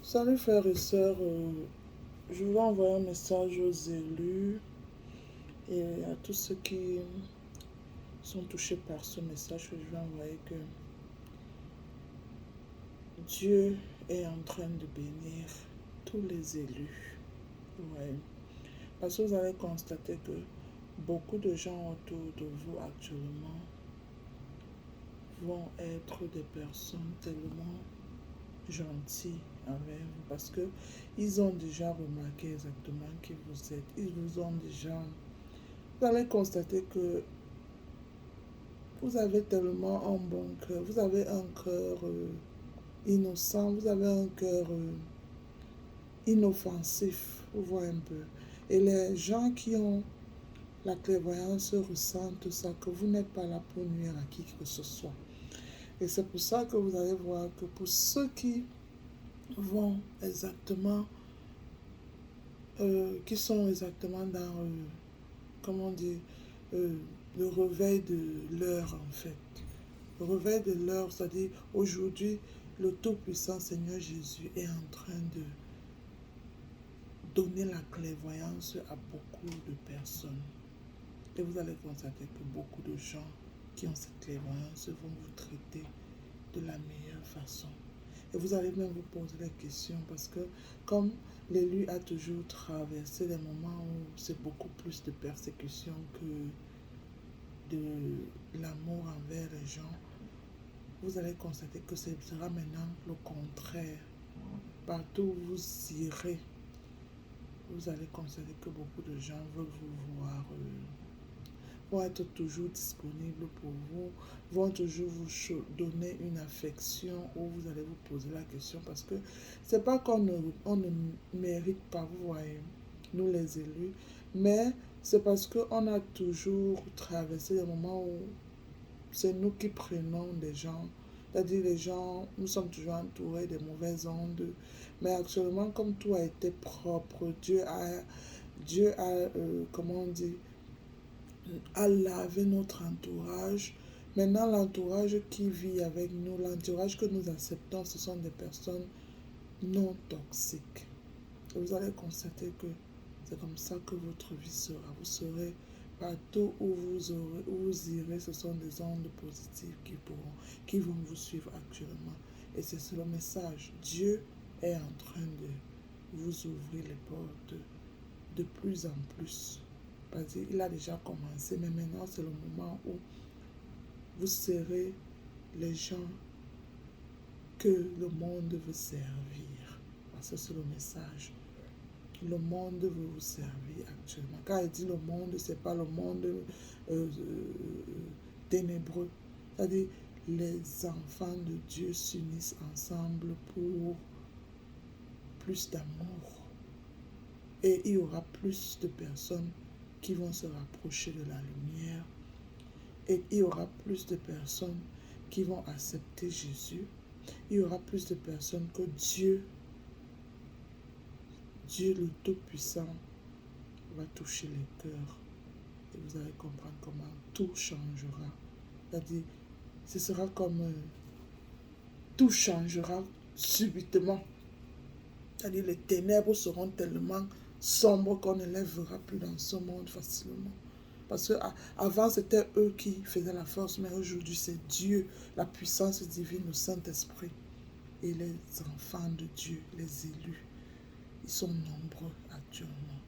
Salut frères et sœurs, je vais envoyer un message aux élus et à tous ceux qui sont touchés par ce message que je vais envoyer que Dieu est en train de bénir tous les élus. Ouais. Parce que vous allez constater que beaucoup de gens autour de vous actuellement vont être des personnes tellement gentilles avec vous parce que ils ont déjà remarqué exactement qui vous êtes. Ils vous ont déjà... Vous allez constater que vous avez tellement un bon cœur. Vous avez un cœur innocent. Vous avez un cœur inoffensif. Vous voyez un peu. Et les gens qui ont la clairvoyance ressentent ça, que vous n'êtes pas là pour nuire à qui que ce soit. Et c'est pour ça que vous allez voir que pour ceux qui vont exactement, qui sont exactement dans, comment dire, le réveil de l'heure en fait. Le réveil de l'heure, c'est-à-dire aujourd'hui, le Tout-Puissant Seigneur Jésus est en train de donner la clairvoyance à beaucoup de personnes. Et vous allez constater que beaucoup de gens qui ont cette clairvoyance vont vous traiter de la meilleure façon. Et vous allez même vous poser la question parce que comme l'élu a toujours traversé des moments où c'est beaucoup plus de persécution que de l'amour envers les gens, vous allez constater que ce sera maintenant le contraire. Partout où vous irez, vous allez constater que beaucoup de gens veulent vous voir, vont être toujours disponibles pour vous, vont toujours vous donner une affection où vous allez vous poser la question parce que c'est pas qu'on ne mérite pas, vous voyez, nous les élus, mais c'est parce qu'on a toujours traversé des moments où c'est nous qui prenons des gens, c'est-à-dire les gens, nous sommes toujours entourés de mauvaises ondes, mais actuellement comme tout a été propre, Dieu a comment on dit, a lavé notre entourage. Maintenant l'entourage qui vit avec nous, l'entourage que nous acceptons, ce sont des personnes non toxiques. Et vous allez constater que c'est comme ça que votre vie sera. Vous serez partout où vous irez, ce sont des ondes positives qui vont vous suivre actuellement. Et c'est le message. Dieu est en train de vous ouvrir les portes de plus en plus. Parce qu'il a déjà commencé, mais maintenant c'est le moment où vous serez les gens que le monde veut servir. Parce que c'est le message. Le monde veut vous servir actuellement. Quand il dit le monde, c'est pas le monde ténébreux. C'est-à-dire, les enfants de Dieu s'unissent ensemble pour plus d'amour. Et il y aura plus de personnes qui vont se rapprocher de la lumière. Et il y aura plus de personnes qui vont accepter Jésus. Il y aura plus de personnes que Dieu le Tout-Puissant va toucher les cœurs et vous allez comprendre comment tout changera. C'est-à-dire, ce sera comme tout changera subitement. C'est-à-dire, les ténèbres seront tellement sombres qu'on ne les verra plus dans ce monde facilement. Parce qu'avant, c'était eux qui faisaient la force, mais aujourd'hui, c'est Dieu, la puissance divine, le Saint-Esprit. Et les enfants de Dieu, les élus, ils sont nombreux actuellement.